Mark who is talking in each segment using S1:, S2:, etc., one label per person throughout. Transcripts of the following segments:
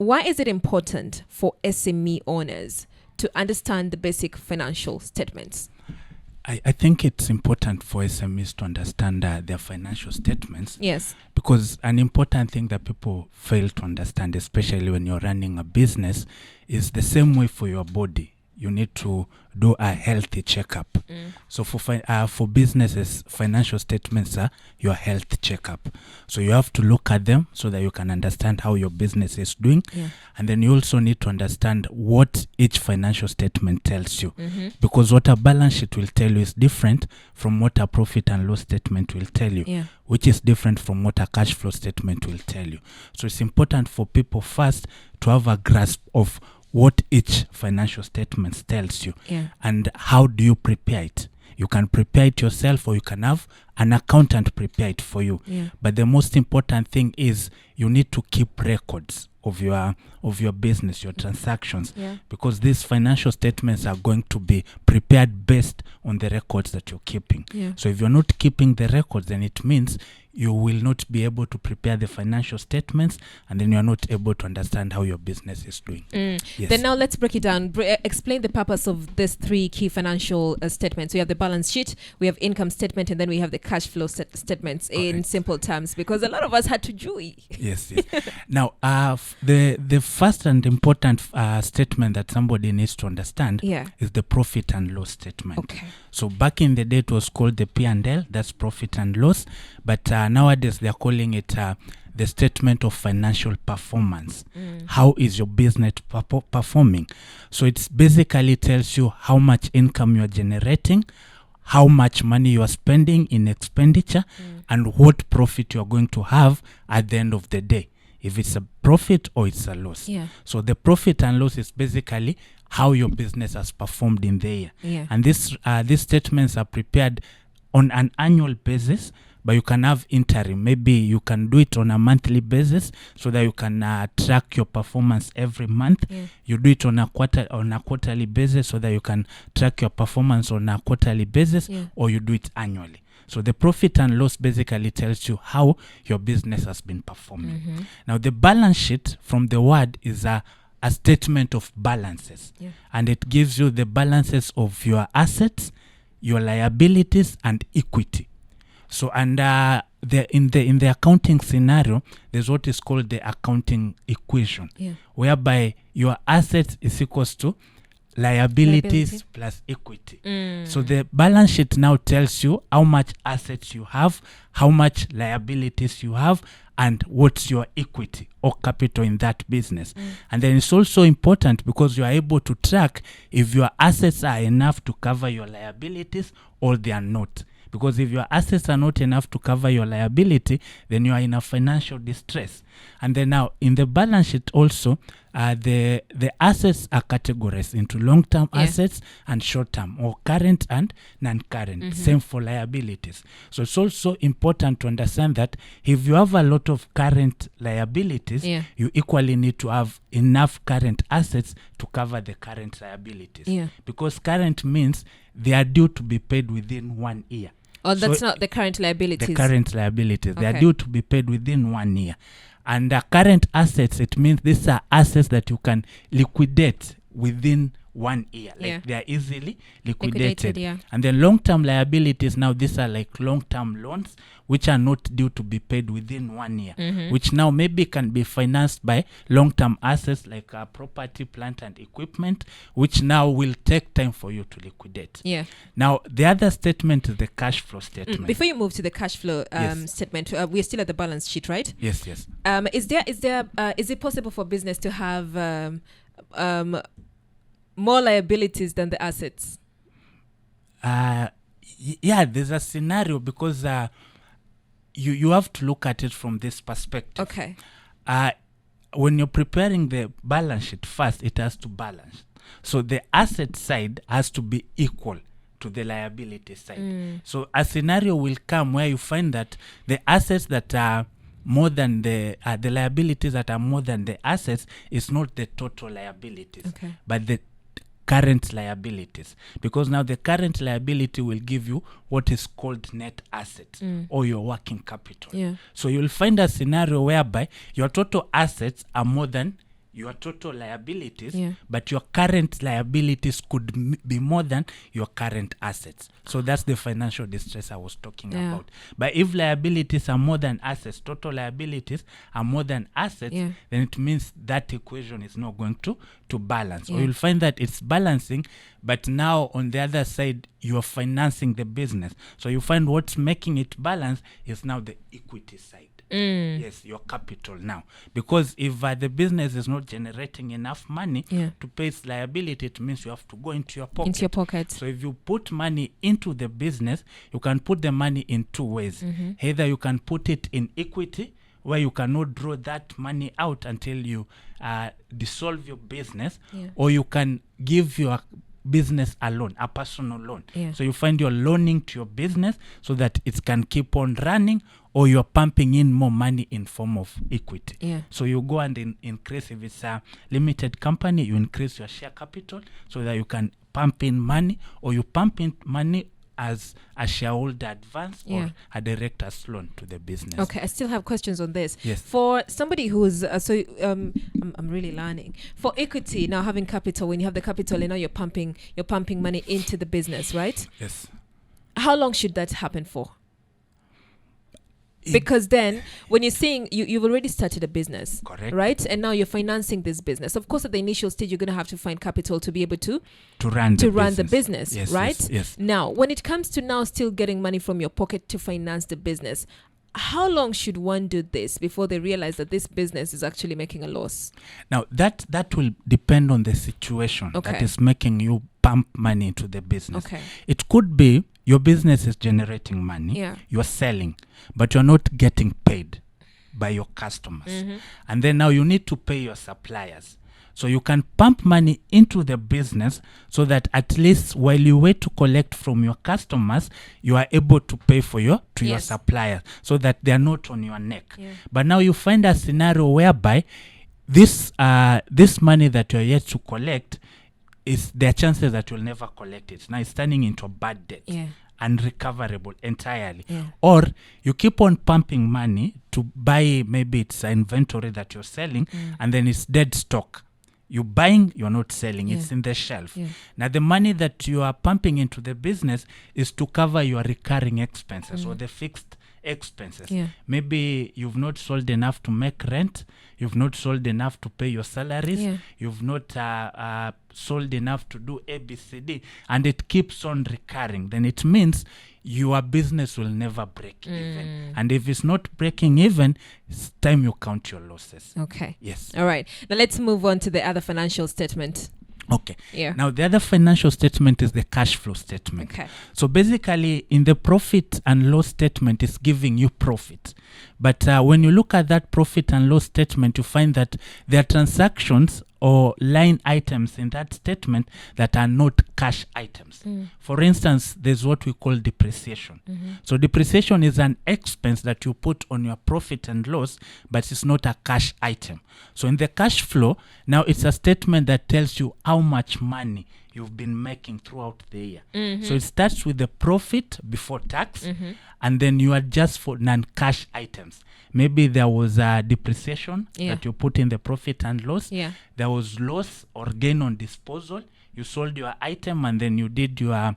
S1: why is it important for SME owners to understand the basic financial statements?
S2: I think it's important for SMEs to understand their financial statements.
S1: Yes.
S2: Because an important thing that people fail to understand, especially when you're running a business, is the same way for your body. You need to do a healthy checkup. So for businesses, financial statements are your health checkup. So you have to look at them so that you can understand how your business is doing.
S1: Yeah.
S2: And then you also need to understand what each financial statement tells you. Because what a balance sheet will tell you is different from what a profit and loss statement will tell you.
S1: Yeah.
S2: Which is different from what a cash flow statement will tell you. So it's important for people first to have a grasp of what each financial statement tells you.
S1: Yeah.
S2: And how do you prepare it. You can prepare it yourself, or you can have an accountant prepare it for you.
S1: Yeah.
S2: But the most important thing is you need to keep records of your business, your transactions,
S1: Yeah.
S2: because these financial statements are going to be prepared based on the records that you're keeping.
S1: Yeah.
S2: So if you're not keeping the records, then it means you will not be able to prepare the financial statements, and then you're not able to understand how your business is doing. Yes.
S1: Then now let's break it down. Explain the purpose of these three key financial statements. We have the balance sheet, we have income statement, and then we have the cash flow statements in simple terms, because a lot of us had to do it.
S2: Yes. Now, the first and important statement that somebody needs to understand is the profit and loss statement.
S1: Okay.
S2: So back in the day, it was called the P&L, that's profit and loss. But nowadays, they're calling it the statement of financial performance. How is your business performing? So it basically tells you how much income you're generating, how much money you are spending in expenditure, and what profit you're going to have at the end of the day, if it's a profit or it's a loss.
S1: Yeah.
S2: So the profit and loss is basically how your business has performed in the year.
S1: Yeah.
S2: And these statements are prepared on an annual basis, but you can have interim. Maybe you can do it on a monthly basis so that you can track your performance every month.
S1: Yeah.
S2: You do it on a quarterly basis so that you can track your performance on a quarterly basis, or you do it annually. So the profit and loss basically tells you how your business has been performing. Now the balance sheet, from the word, is a statement of balances. And it gives you the balances of your assets, your liabilities, and equity. So, and in the accounting scenario, there's what is called the accounting equation, whereby your assets is equals to liabilities plus equity. So the balance sheet now tells you how much assets you have, how much liabilities you have, and what's your equity or capital in that business. And then it's also important because you are able to track if your assets are enough to cover your liabilities or they are not. Because if your assets are not enough to cover your liability, then you are in a financial distress. And then now in the balance sheet also, the assets are categorized into long-term assets and short-term, or current and non-current. Same for liabilities. So it's also important to understand that if you have a lot of current liabilities, you equally need to have enough current assets to cover the current liabilities. Because current means they are due to be paid within 1 year.
S1: Oh, that's not the current liabilities.
S2: The current liabilities. They are due to be paid within 1 year. And current assets, it means these are assets that you can liquidate within 1 year. Like they are easily liquidated. And then long-term liabilities, now these are like long-term loans, which are not due to be paid within 1 year, which now maybe can be financed by long-term assets like property, plant, and equipment, which now will take time for you to liquidate. Now, the other statement is the cash flow statement.
S1: Before you move to the cash flow statement, we're still at the balance sheet, right?
S2: Yes.
S1: Is it possible for business to have more liabilities than the assets?
S2: There's a scenario because you have to look at it from this perspective.
S1: Okay.
S2: When you're preparing the balance sheet, first it has to balance. So the asset side has to be equal to the liability side. So a scenario will come where you find that the assets that are more than the liabilities that are more than the assets is not the total liabilities, but the current liabilities, because now the current liability will give you what is called net assets or your working capital. So you'll find a scenario whereby your total assets are more than your total liabilities,
S1: Yeah.
S2: but your current liabilities could be more than your current assets. So that's the financial distress I was talking
S1: Yeah.
S2: about. But if liabilities are more than assets, total liabilities are more than assets,
S1: Yeah.
S2: then it means that equation is not going to balance. Or
S1: Yeah.
S2: you'll find that it's balancing, but now on the other side, you're financing the business. So you find what's making it balance is now the equity side. Yes, your capital now. Because if the business is not generating enough money
S1: Yeah.
S2: to pay its liability, it means you have to go into your pocket.
S1: Into your pocket.
S2: So if you put money into the business, you can put the money in two ways. Either you can put it in equity, where you cannot draw that money out until you dissolve your business,
S1: Yeah.
S2: or you can give your business a loan, a personal loan.
S1: Yeah.
S2: So you find you're loaning to your business so that it can keep on running, or you're pumping in more money in form of equity.
S1: Yeah.
S2: So you go and increase, if it's a limited company, you increase your share capital so that you can pump in money, or you pump in money as a shareholder advance
S1: Yeah.
S2: or a director's loan to the business.
S1: Okay, I still have questions on this.
S2: Yes.
S1: For somebody who's I'm really learning. For equity, now having capital, when you have the capital and now you're pumping money into the business, right?
S2: Yes.
S1: How long should that happen for?
S2: It-
S1: Because then when you're saying you've already started a business,
S2: Correct.
S1: right? And now you're financing this business. Of course, at the initial stage, you're going to have to find capital to be able to
S2: run
S1: the business,
S2: Yes,
S1: right?
S2: Yes.
S1: Now, when it comes to now still getting money from your pocket to finance the business, how long should one do this before they realize that this business is actually making a loss?
S2: Now that will depend on the situation
S1: Okay.
S2: that is making you pump money into the business.
S1: Okay.
S2: It could be your business is generating money,
S1: Yeah.
S2: you're selling, but you're not getting paid by your customers. And then now you need to pay your suppliers. So you can pump money into the business so that at least while you wait to collect from your customers, you are able to pay for your
S1: Yes.
S2: suppliers, so that they are not on your neck.
S1: Yeah.
S2: But now you find a scenario whereby this money that you're yet to collect, is there are chances that you'll never collect it. Now it's turning into a bad debt.
S1: Yeah.
S2: Unrecoverable entirely.
S1: Yeah.
S2: Or you keep on pumping money to buy, maybe it's an inventory that you're selling, and then it's dead stock. You're buying, you're not selling.
S1: Yeah.
S2: It's in the shelf.
S1: Yeah.
S2: Now the money that you are pumping into the business is to cover your recurring expenses or the fixed expenses.
S1: Yeah.
S2: Maybe you've not sold enough to make rent. You've not sold enough to pay your salaries.
S1: Yeah.
S2: You've not sold enough to do ABCD, and it keeps on recurring. Then it means your business will never break even. And if it's not breaking even, it's time you count your losses.
S1: Okay.
S2: Yes.
S1: All right. Now let's move on to the other financial statement.
S2: Okay.
S1: Yeah.
S2: Now the other financial statement is the cash flow statement.
S1: Okay.
S2: So basically, in the profit and loss statement, it's giving you profit. But when you look at that profit and loss statement, you find that there are transactions or line items in that statement that are not cash items. For instance, there's what we call depreciation. So depreciation is an expense that you put on your profit and loss, but it's not a cash item. So in the cash flow, now it's a statement that tells you how much money you've been making throughout the year. So it starts with the profit before tax, and then you adjust for non-cash items. Maybe there was a depreciation that you put in the profit and loss.
S1: Yeah.
S2: There was loss or gain on disposal. You sold your item and then you did your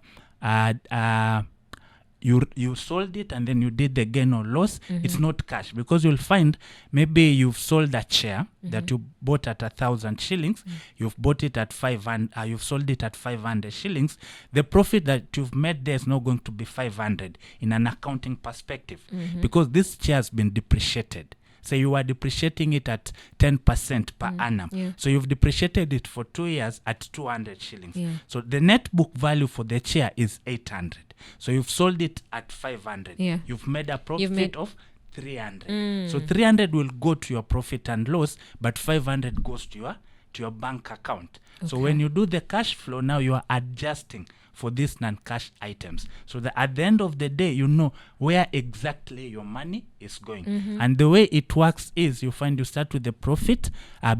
S2: you sold it and then you did the gain or loss. It's not cash, because you'll find maybe you've sold a chair that you bought at 1,000 shillings. You've bought it at 500. You've sold it at 500 shillings. The profit that you've made there is not going to be 500 in an accounting perspective, because this chair has been depreciated. So you are depreciating it at 10% per annum.
S1: Yeah.
S2: So you've depreciated it for 2 years at 200 shillings.
S1: Yeah.
S2: So the net book value for the chair is 800. So you've sold it at 500.
S1: Yeah.
S2: You've made a profit
S1: made-
S2: of 300. So 300 will go to your profit and loss, but 500 goes to your bank account. So when you do the cash flow, now you are adjusting for these non-cash items, so that at the end of the day, you know where exactly your money is going. And the way it works is you start with the profit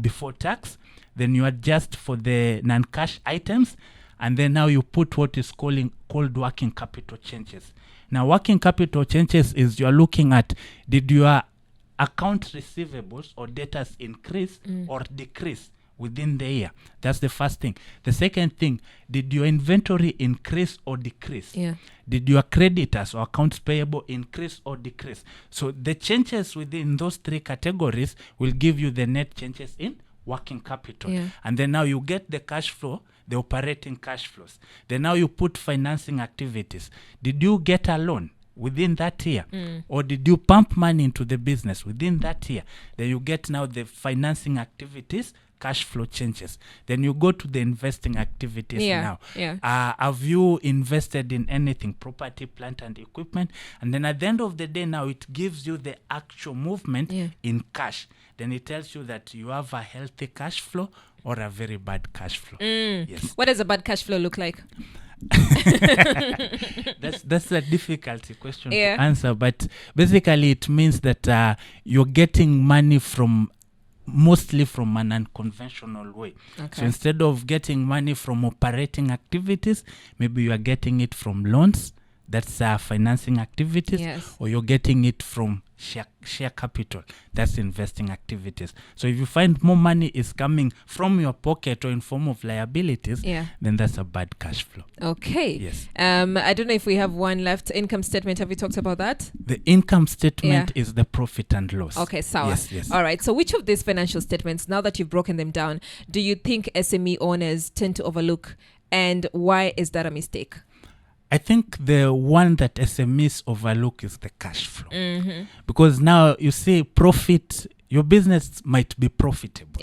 S2: before tax, then you adjust for the non-cash items, and then now you put what is called working capital changes. Now, working capital changes is you're looking at, did your account receivables or debtors increase or decrease within the year? That's the first thing. The second thing, did your inventory increase or decrease?
S1: Yeah.
S2: Did your creditors or accounts payable increase or decrease? So the changes within those three categories will give you the net changes in working capital.
S1: Yeah.
S2: And then now you get the cash flow, the operating cash flows. Then now you put financing activities. Did you get a loan within that year? Or did you pump money into the business within that year? Then you get now the financing activities, cash flow changes. Then you go to the investing activities now.
S1: Yeah.
S2: Have you invested in anything, property, plant and equipment? And then at the end of the day now it gives you the actual movement in cash. Then it tells you that you have a healthy cash flow or a very bad cash flow. Yes.
S1: What does a bad cash flow look like?
S2: That's a difficult question to answer, but basically it means that you're getting money mostly from an unconventional way.
S1: Okay.
S2: So instead of getting money from operating activities, maybe you are getting it from loans, that's financing activities, or you're getting it from share capital, that's investing activities. So if you find more money is coming from your pocket or in form of liabilities, then that's a bad cash flow.
S1: Okay.
S2: Yes.
S1: I don't know if we have one left. Income statement, have we talked about that?
S2: The income statement is the profit and loss.
S1: Okay, sawa.
S2: Yes.
S1: All right. So which of these financial statements, now that you've broken them down, do you think SME owners tend to overlook, and why is that a mistake?
S2: I think the one that SMEs overlook is the cash flow. Because now you see profit, your business might be profitable,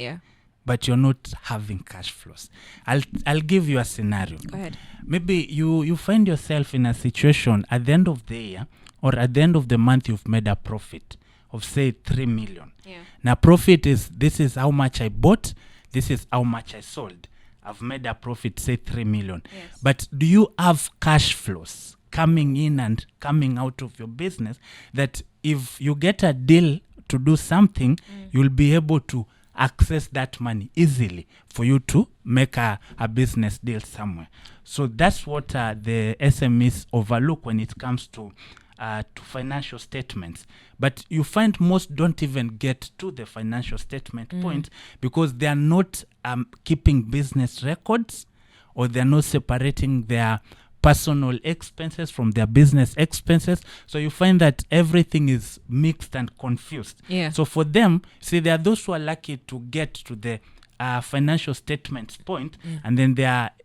S2: but you're not having cash flows. I'll give you a scenario.
S1: Go ahead.
S2: Maybe you find yourself in a situation at the end of the year or at the end of the month you've made a profit of say 3 million. Now profit this is how much I bought, this is how much I sold. I've made a profit, say 3 million. But do you have cash flows coming in and coming out of your business that if you get a deal to do something, you'll be able to access that money easily for you to make a business deal somewhere? So that's what the SMEs overlook when it comes to financial statements. But you find most don't even get to the financial statement point because they are not keeping business records, or they're not separating their personal expenses from their business expenses. So you find that everything is mixed and confused. So for them, see, there are those who are lucky to get to the financial statements point, and then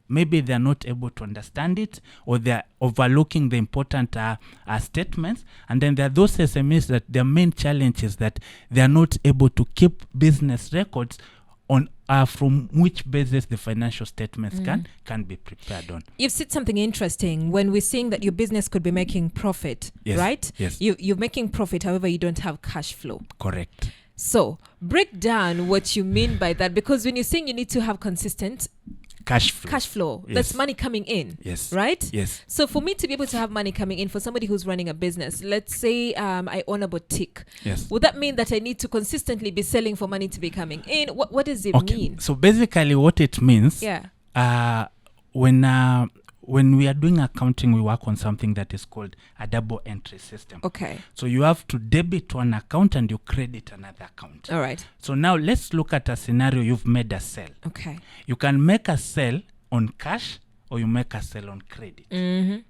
S2: maybe they're not able to understand it, or they're overlooking the important statements. And then there are those SMEs that their main challenge is that they're not able to keep business records on from which basis the financial statements can be prepared on.
S1: You've said something interesting when we're saying that your business could be making profit, right?
S2: Yes.
S1: You're making profit, however, you don't have cash flow.
S2: Correct.
S1: So break down what you mean by that, because when you're saying you need to have consistent
S2: cash flow,
S1: that's money coming in, right?
S2: Yes.
S1: So for me to be able to have money coming in, for somebody who's running a business, let's say I own a boutique, would that mean that I need to consistently be selling for money to be coming in? What does it mean?
S2: So basically what it means, when we are doing accounting, we work on something that is called a double entry system.
S1: Okay.
S2: So you have to debit one account and you credit another account.
S1: All right.
S2: So now let's look at a scenario. You've made a sale.
S1: Okay.
S2: You can make a sale on cash, or you make a sale on credit.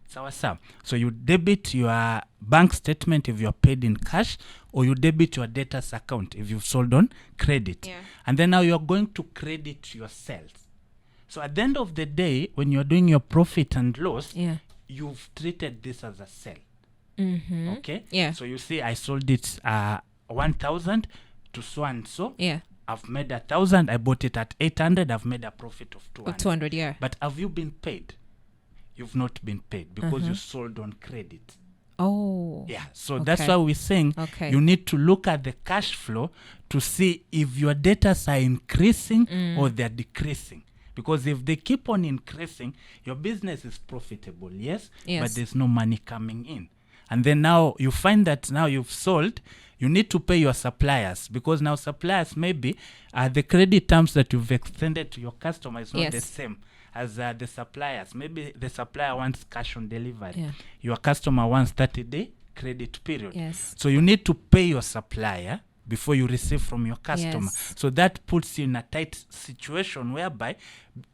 S2: So you debit your bank statement if you're paid in cash, or you debit your debtors account if you've sold on credit. And then now you're going to credit your sales. So at the end of the day, when you're doing your profit and loss, you've treated this as a sale. Okay? So you see, I sold it 1,000 to so and so. I've made 1,000. I bought it at 800. I've made a profit of 200.
S1: 200,
S2: But have you been paid? You've not been paid because you sold on credit. So that's why we're saying you need to look at the cash flow to see if your debtors are increasing or they're decreasing. Because if they keep on increasing, your business is profitable, but there's no money coming in. And then now you find that now you've sold, you need to pay your suppliers, because now suppliers, maybe the credit terms that you've extended to your customer is not the same as the suppliers. Maybe the supplier wants cash on delivery. Your customer wants 30-day credit period. So you need to pay your supplier before you receive from your customer.
S1: Yes.
S2: So that puts you in a tight situation whereby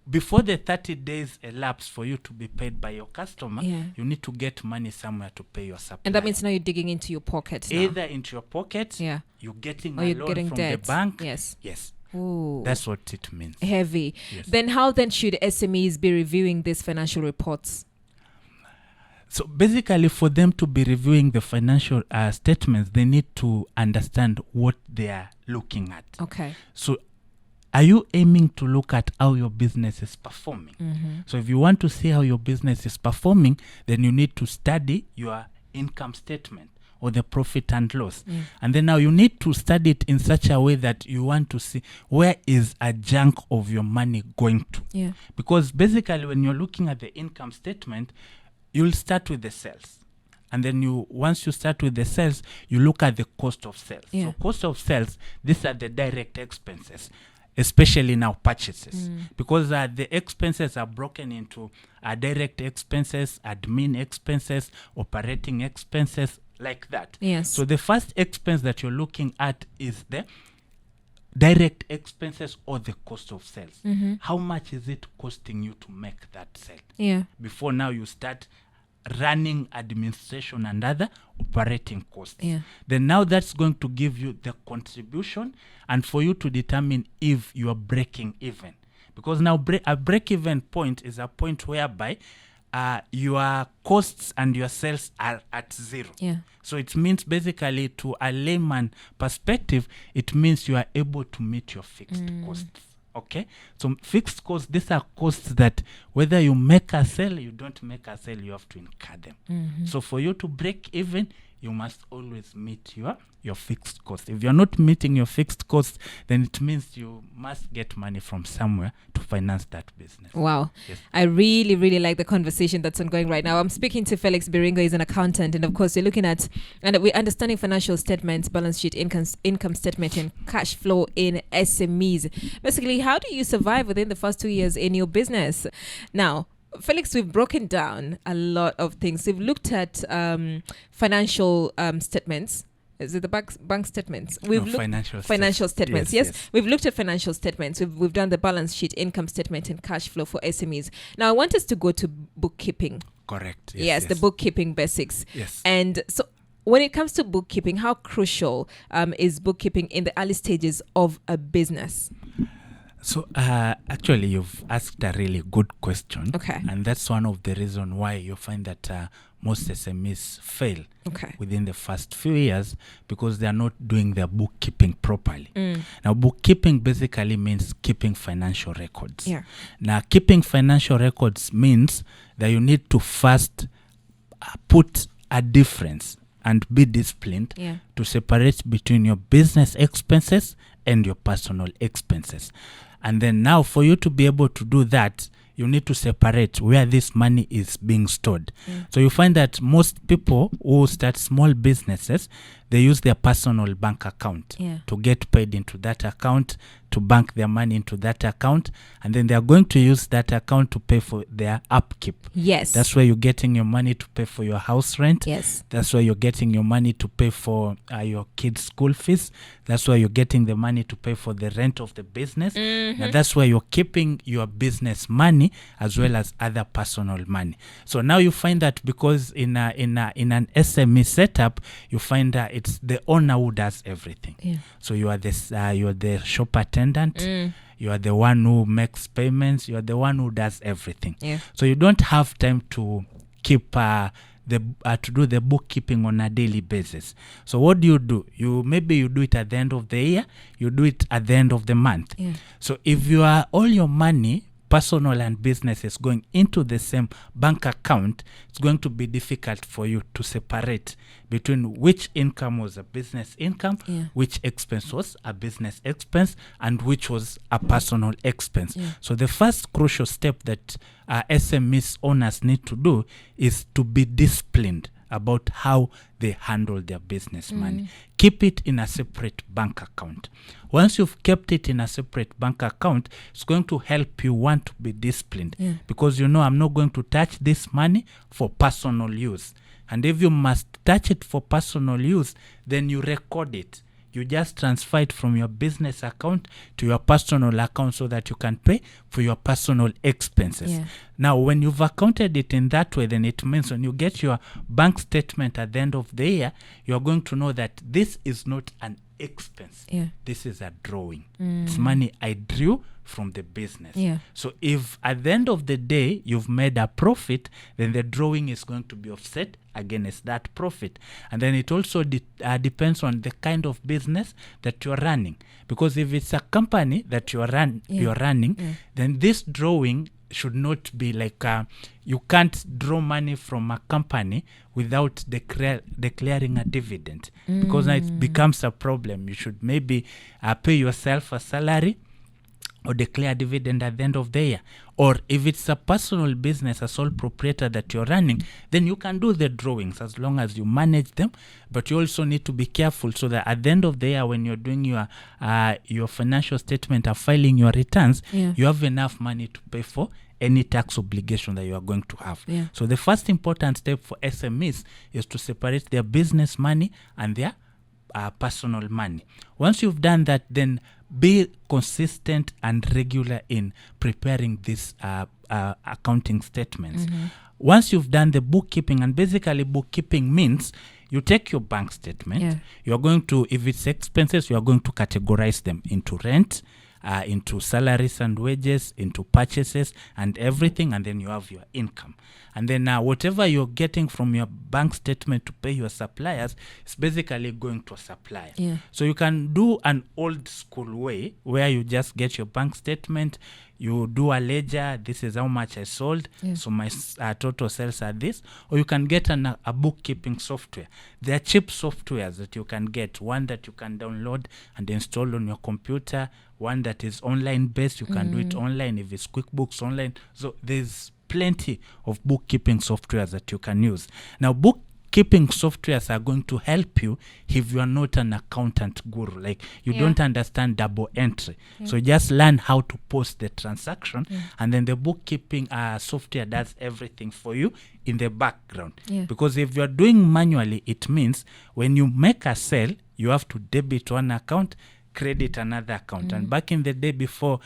S2: before the 30 days elapse for you to be paid by your customer, you need to get money somewhere to pay your supplier.
S1: And that means now you're digging into your pocket now.
S2: Either into your pocket, you're getting a loan from the bank.
S1: Yes. Ooh.
S2: That's what it means.
S1: Heavy.
S2: Yes.
S1: Then how then should SMEs be reviewing these financial reports?
S2: So basically, for them to be reviewing the financial statements, they need to understand what they are looking at.
S1: Okay.
S2: So are you aiming to look at how your business is performing? So if you want to see how your business is performing, then you need to study your income statement or the profit and loss. And then now you need to study it in such a way that you want to see where is a chunk of your money going to. Because basically when you're looking at the income statement, you'll start with the sales. And then once you start with the sales, you look at the cost of sales. So cost of sales, these are the direct expenses, especially now purchases. Because the expenses are broken into direct expenses, admin expenses, operating expenses, like that. So the first expense that you're looking at is the direct expenses or the cost of sales. How much is it costing you to make that sale? Before now you start running administration and other operating costs. Then now that's going to give you the contribution and for you to determine if you are breaking even. Because now a break-even point is a point whereby your costs and your sales are at zero. So it means basically, to a layman perspective, it means you are able to meet your fixed costs. Okay, so fixed costs, these are costs that whether you make a sale, you don't make a sale, you have to incur them. So for you to break even, you must always meet your fixed cost. If you're not meeting your fixed cost, then it means you must get money from somewhere to finance that business.
S1: Wow. I really, really like the conversation that's ongoing right now. I'm speaking to Felix Birongo. He's an accountant. And of course, we're looking at, and we're understanding financial statements, balance sheet, income statement, and cash flow in SMEs. Basically, how do you survive within the first 2 years in your business? Now, Felix, we've broken down a lot of things. We've looked at financial statements. Is it the bank statements? We've looked financial statements. Yes. We've looked at financial statements. We've done the balance sheet, income statement, and cash flow for SMEs. Now, I want us to go to bookkeeping.
S2: Correct.
S1: Yes, the bookkeeping basics.
S2: Yes.
S1: And so, when it comes to bookkeeping, how crucial is bookkeeping in the early stages of a business?
S2: So actually, you've asked a really good question.
S1: Okay.
S2: And that's one of the reasons why you find that most SMEs fail within the first few years, because they are not doing their bookkeeping properly. Now, bookkeeping basically means keeping financial records. Now, keeping financial records means that you need to first put a difference and be disciplined to separate between your business expenses and your personal expenses. And then now, for you to be able to do that, you need to separate where this money is being stored. So you find that most people who start small businesses, they use their personal bank account to get paid into that account, to bank their money into that account, and then they are going to use that account to pay for their upkeep. That's where you're getting your money to pay for your house rent. That's where you're getting your money to pay for your kids' school fees. That's where you're getting the money to pay for the rent of the business. Now that's where you're keeping your business money as well as other personal money. So now you find that because in an SME setup, you find that it's the owner who does everything. So you are the shop attendant. You are the one who makes payments. You are the one who does everything. So you don't have time to keep to do the bookkeeping on a daily basis. So what do? Maybe you do it at the end of the year. You do it at the end of the month. So if all your money, personal and business, is going into the same bank account, it's going to be difficult for you to separate between which income was a business income, which expense was a business expense, and which was a personal expense. So the first crucial step that SMEs owners need to do is to be disciplined about how they handle their business money. Keep it in a separate bank account. Once you've kept it in a separate bank account, it's going to help you want to be disciplined, because you know, I'm not going to touch this money for personal use. And if you must touch it for personal use, then you record it. you just transfer it from your business account to your personal account so that you can pay for your personal expenses.
S1: Yeah.
S2: Now, when you've accounted it in that way, then it means when you get your bank statement at the end of the year, you're going to know that this is not an expense.
S1: Yeah.
S2: This is a drawing. It's money I drew from the business.
S1: Yeah.
S2: So if at the end of the day you've made a profit, then the drawing is going to be offset against that profit. And then it also depends on the kind of business that you're running. Because if it's a company that you're running, then this drawing should not be like you can't draw money from a company without declaring a dividend, because now it becomes a problem. You should maybe pay yourself a salary or declare a dividend at the end of the year. Or if it's a personal business, a sole proprietor that you're running, then you can do the drawings as long as you manage them. But you also need to be careful so that at the end of the year, when you're doing your financial statement or filing your returns, you have enough money to pay for any tax obligation that you are going to have.
S1: Yeah.
S2: So the first important step for SMEs is to separate their business money and their personal money. Once you've done that, then be consistent and regular in preparing these accounting statements. Once you've done the bookkeeping, and basically bookkeeping means you take your bank statement, you're going to, if it's expenses, you are going to categorize them into rent, into salaries and wages, into purchases and everything, and then you have your income. And then whatever you're getting from your bank statement to pay your suppliers is basically going to a supplier.
S1: Yeah.
S2: So you can do an old school way where you just get your bank statement, you do a ledger, this is how much I sold, so my total sales are this. Or you can get a bookkeeping software. There are cheap softwares that you can get, one that you can download and install on your computer, one that is online based, you can do it online if it's QuickBooks online. So there's plenty of bookkeeping softwares that you can use. Now, bookkeeping softwares are going to help you if you are not an accountant guru, like you don't understand double entry. So just learn how to post the transaction, and then the bookkeeping software does everything for you in the background. Because if you're doing manually, it means when you make a sale, you have to debit one account, credit another account. And back in the day before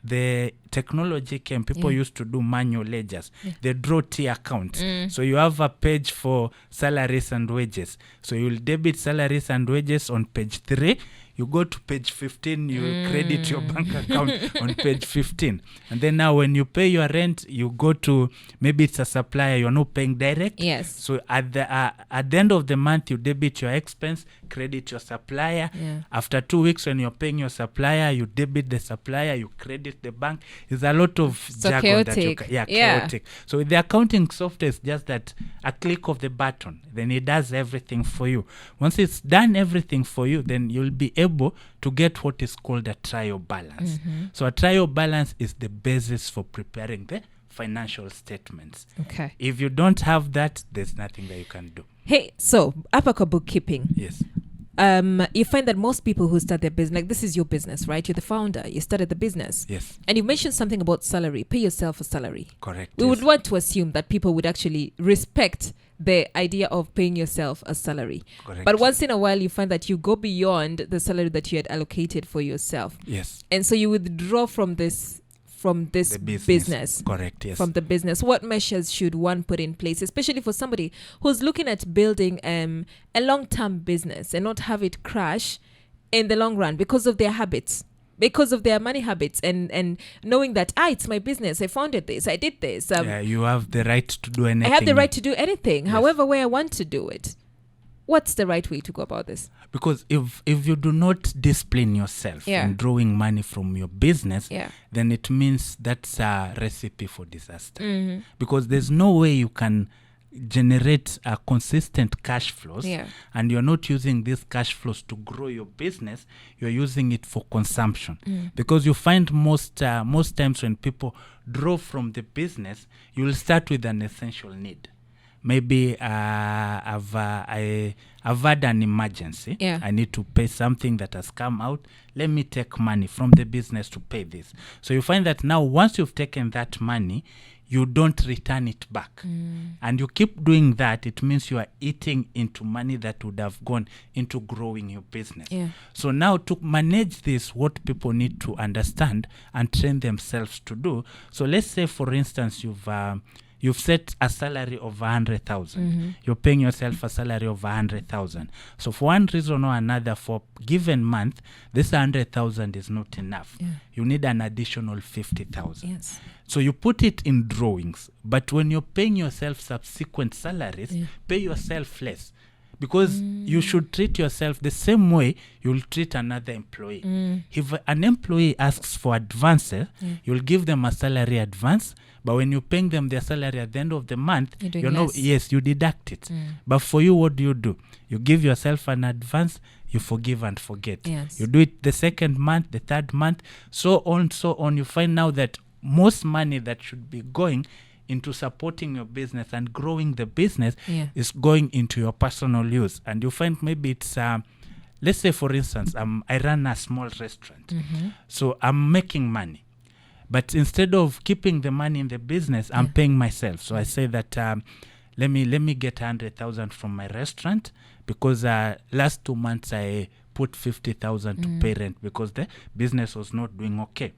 S2: the technology came, people used to do manual ledgers. They draw T accounts. So you have a page for salaries and wages. So you'll debit salaries and wages on page 3. You go to page 15, you credit your bank account on page 15. And then now when you pay your rent, you go to, maybe it's a supplier, you're not paying direct.
S1: Yes.
S2: So at the end of the month, you debit your expense, credit your supplier. After 2 weeks, when you're paying your supplier, you debit the supplier, you credit the bank. It's a lot of jargon
S1: chaotic.
S2: that you chaotic. So with the accounting software, it's just that a click of the button, then it does everything for you. Once it's done everything for you, then you'll be able to get what is called a trial balance. So a trial balance is the basis for preparing the financial statements.
S1: Okay.
S2: If you don't have that, there's nothing that you can do.
S1: Hey, so Apaka bookkeeping.
S2: Yes.
S1: You find that most people who start their business, like this is your business, right? You're the founder. You started the business.
S2: Yes.
S1: And you mentioned something about salary. Pay yourself a salary.
S2: Correct.
S1: We would want to assume that people would actually respect the idea of paying yourself a salary.
S2: Correct.
S1: But once in a while, you find that you go beyond the salary that you had allocated for yourself.
S2: Yes.
S1: And so you withdraw from this
S2: The
S1: business.
S2: Correct, yes.
S1: From the business. What measures should one put in place, especially for somebody who's looking at building a long-term business and not have it crash in the long run because of their habits, because of their money habits, and knowing that, it's my business, I founded this, I did this.
S2: You have the right to do anything.
S1: I have the right to do anything, however way I want to do it. What's the right way to go about this?
S2: Because if you do not discipline yourself in drawing money from your business, then it means that's a recipe for disaster. Because there's no way you can generate consistent cash flows, and you're not using these cash flows to grow your business. You're using it for consumption. Because you find most times when people draw from the business, you'll start with an essential need. maybe I've had an emergency.
S1: Yeah.
S2: I need to pay something that has come out. Let me take money from the business to pay this. So you find that now once you've taken that money, you don't return it back. And you keep doing that, it means you are eating into money that would have gone into growing your business.
S1: Yeah.
S2: So now to manage this, what people need to understand and train themselves to do. So let's say, for instance, you've set a salary of 100,000. You're paying yourself a salary of 100,000. So for one reason or another, for given month, this 100,000 is not enough.
S1: Yeah.
S2: You need an additional 50,000.
S1: Yes.
S2: So you put it in drawings. But when you're paying yourself subsequent salaries, pay yourself less. Because you should treat yourself the same way you'll treat another employee. If an employee asks for advances, you'll give them a salary advance. But when you're paying them their salary at the end of the month, you deduct it. But for you, what do? You give yourself an advance, you forgive and forget.
S1: Yes.
S2: You do it the second month, the third month, so on. You find now that most money that should be going into supporting your business and growing the business is going into your personal use. And you find maybe it's, let's say, for instance, I run a small restaurant. So I'm making money. But instead of keeping the money in the business, I'm paying myself. So I say that let me get 100,000 from my restaurant, because last 2 months I put 50,000 to pay rent because the business was not doing okay.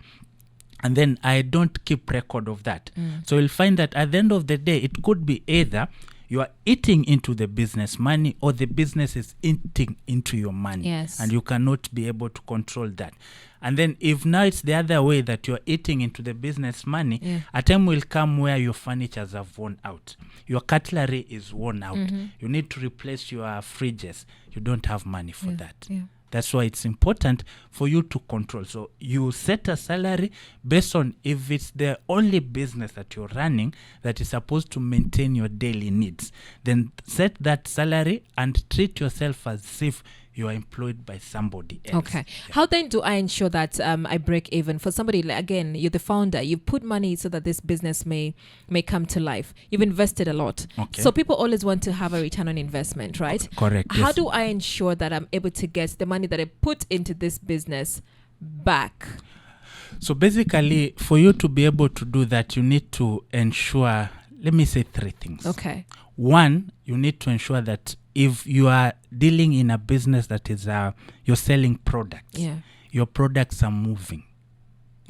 S2: And then I don't keep record of that. So you'll find that at the end of the day, it could be either you are eating into the business money or the business is eating into your money.
S1: Yes.
S2: And you cannot be able to control that. And then if now it's the other way, that you're eating into the business money, a time will come where your furnitures have worn out. Your cutlery is worn out. You need to replace your fridges. You don't have money for that. That's why it's important for you to control. So you set a salary based on if it's the only business that you're running that is supposed to maintain your daily needs. Then set that salary and treat yourself as if you are employed by somebody else.
S1: Okay. How then do I ensure that I break even? For somebody, again, you're the founder, you put money so that this business may come to life. You've invested a lot.
S2: Okay.
S1: So people always want to have a return on investment, right?
S2: Correct.
S1: How do I ensure that I'm able to get the money that I put into this business back?
S2: So basically, for you to be able to do that, you need to ensure, let me say 3 things.
S1: Okay.
S2: One, you need to ensure that if you are dealing in a business that is you're selling products, your products are moving.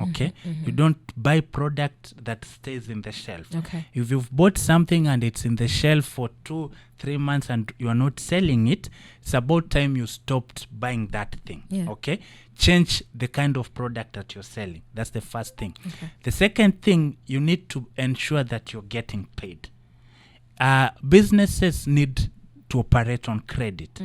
S2: Okay. You don't buy product that stays in the shelf.
S1: Okay.
S2: If you've bought something and it's in the shelf for 2-3 months and you are not selling it, it's about time you stopped buying that thing. Okay. Change the kind of product that you're selling. That's the first thing.
S1: Okay.
S2: The second thing, you need to ensure that you're getting paid. Businesses need to operate on credit,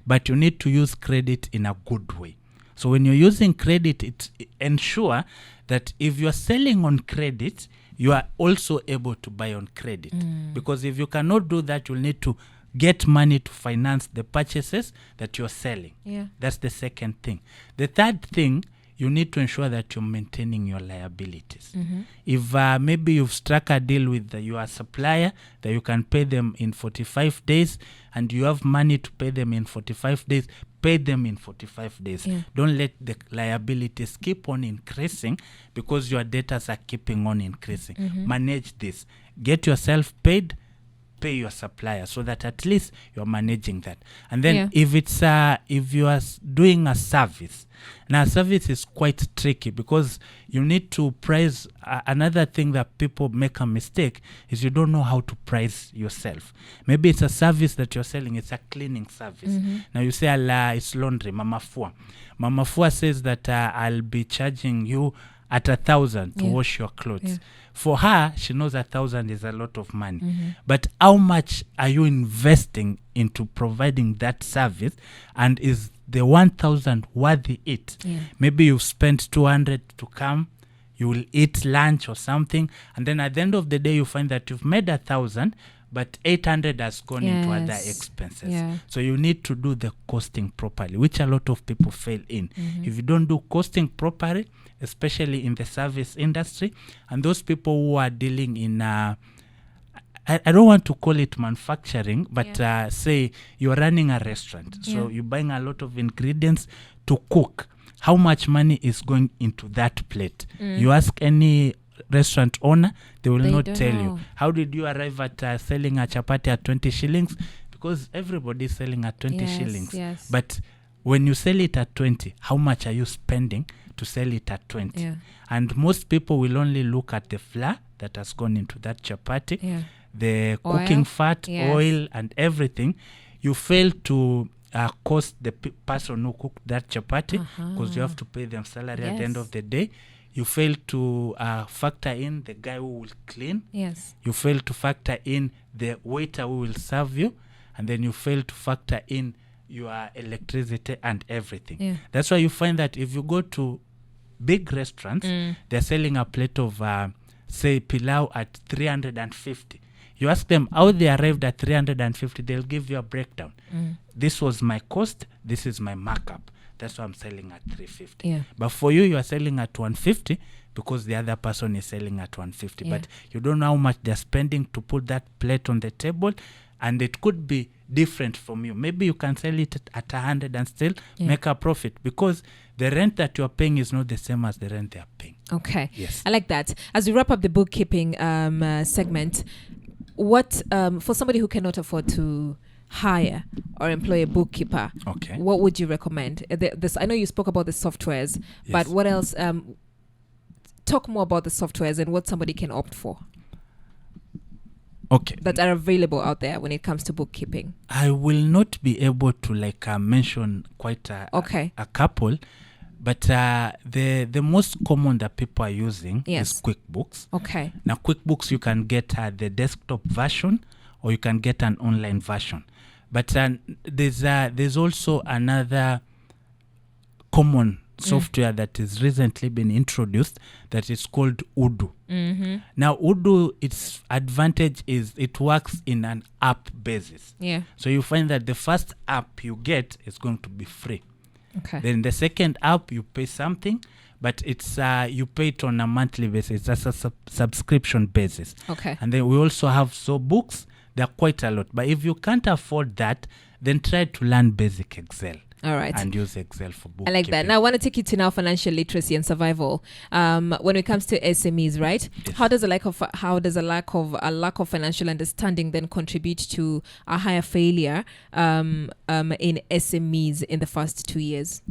S2: but you need to use credit in a good way. So when you're using credit, ensure that if you're selling on credit, you are also able to buy on credit. Because if you cannot do that, you'll need to get money to finance the purchases that you're selling. That's the second thing. The third thing, you need to ensure that you're maintaining your liabilities. If maybe you've struck a deal with your supplier that you can pay them in 45 days and you have money to pay them in 45 days, pay them in 45 days. Don't let the liabilities keep on increasing because your debtors are keeping on increasing. Manage this. Get yourself paid, pay your supplier, so that at least you're managing that. And then if it's if you are doing a service, now service is quite tricky because you need to price. Another thing that people make a mistake is you don't know how to price yourself. Maybe it's a service that you're selling, it's a cleaning service. Now you say, it's laundry, Mama Fua. Mama Fua says that I'll be charging you at 1,000 to wash your clothes. For her, she knows 1,000 is a lot of money. But how much are you investing into providing that service? And is the 1,000 worthy it? Maybe you've spent 200 to come, you will eat lunch or something, and then at the end of the day, you find that you've made 1,000, but 800 has gone into other expenses. So you need to do the costing properly, which a lot of people fail in. If you don't do costing properly, especially in the service industry, and those people who are dealing in I don't want to call it manufacturing, but say you're running a restaurant. So you're buying a lot of ingredients to cook. How much money is going into that plate? You ask any restaurant owner, they will not tell you. How did you arrive at selling a chapati at 20 shillings? Because everybody is selling at 20 shillings.
S1: Yes.
S2: But when you sell it at 20, how much are you spending to sell it at 20?
S1: Yeah.
S2: And most people will only look at the flour that has gone into that chapati, the cooking fat, oil, and everything. You fail to cost the person who cooked that chapati, because you have to pay them salary at the end of the day. You fail to factor in the guy who will clean.
S1: Yes.
S2: You fail to factor in the waiter who will serve you. And then you fail to factor in your electricity and everything.
S1: Yeah.
S2: That's why you find that if you go to big restaurants, they're selling a plate of, say, pilau at 350. You ask them how they arrived at 350, they'll give you a breakdown. This was my cost, this is my markup. That's why I'm selling at 350.
S1: Yeah.
S2: But for you, you are selling at 150 because the other person is selling at 150. But you don't know how much they're spending to put that plate on the table. And it could be different from you. Maybe you can sell it at 100 and still make a profit, because the rent that you're paying is not the same as the rent they're paying.
S1: Okay.
S2: Yes.
S1: I like that. As we wrap up the bookkeeping segment, what for somebody who cannot afford to hire or employ a bookkeeper, what would you recommend? I know you spoke about the softwares, but what else? Talk more about the softwares and what somebody can opt for. That are available out there when it comes to bookkeeping. I will not be able to mention quite a couple, but the most common that people are using is QuickBooks. Now QuickBooks, you can get the desktop version or you can get an online version. But there's also another common software that is recently been introduced that is called Udo. Now Udo, its advantage is it works in an app basis. So you find that the first app you get is going to be free. Then the second app you pay something, but it's you pay it on a monthly basis. That's a subscription basis. And then we also have books. There are quite a lot. But if you can't afford that, then try to learn basic Excel. All right. And use Excel for bookkeeping. I like that. Now I want to take you to financial literacy and survival. When it comes to SMEs, right? Yes. How does a lack of financial understanding then contribute to a higher failure in SMEs in the first 2 years?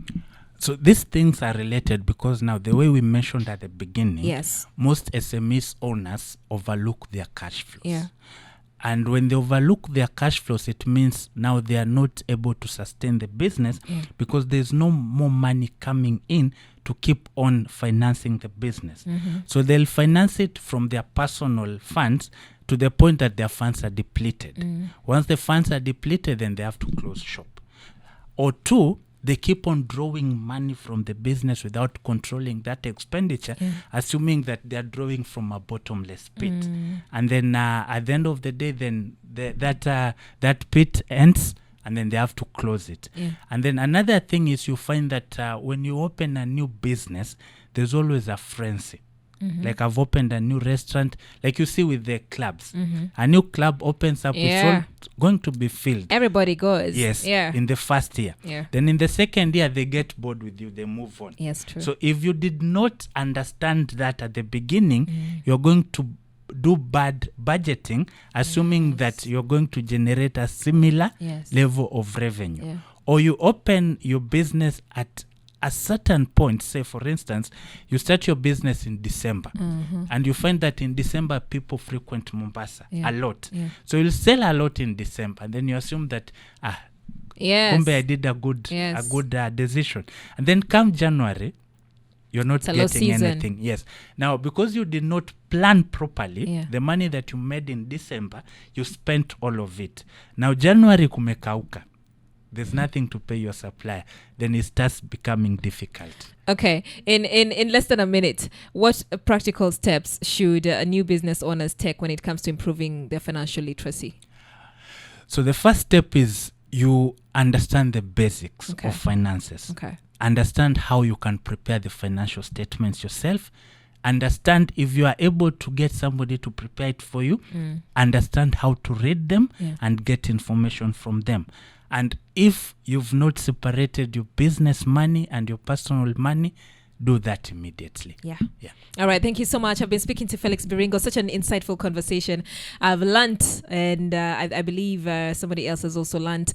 S1: So these things are related because now the way we mentioned at the beginning, most SMEs owners overlook their cash flows. And when they overlook their cash flows, it means now they are not able to sustain the business because there's no more money coming in to keep on financing the business. So they'll finance it from their personal funds to the point that their funds are depleted. Once the funds are depleted, then they have to close shop. Or two, they keep on drawing money from the business without controlling that expenditure, assuming that they're drawing from a bottomless pit. And then at the end of the day, then that pit ends, and then they have to close it. And then another thing is you find that when you open a new business, there's always a frenzy. Like I've opened a new restaurant, like you see with the clubs. A new club opens up, it's all going to be filled. Everybody goes. Yes. In the first year. Then in the second year, they get bored with you, they move on. Yes, true. So if you did not understand that at the beginning, you're going to do bad budgeting, assuming that you're going to generate a similar level of revenue. Or you open your business at a certain point, say for instance, you start your business in December and you find that in December people frequent Mombasa a lot. So you'll sell a lot in December and then you assume that Kumbe I did a good decision. And then come January, you're not getting anything. Yes. Now, because you did not plan properly, the money that you made in December, you spent all of it. Now January kumekauka. There's nothing to pay your supplier, then it starts becoming difficult. Okay. In less than a minute, what practical steps should new business owners take when it comes to improving their financial literacy? So the first step is you understand the basics of finances. Understand how you can prepare the financial statements yourself
S2: understand if you are able to get somebody to prepare it for you, understand how to read them and get information from them. And if you've not separated your business money and your personal money, do that immediately.
S1: Yeah. All right. Thank you so much. I've been speaking to Felix Birongo. Such an insightful conversation. I've learned, and I believe somebody else has also learned.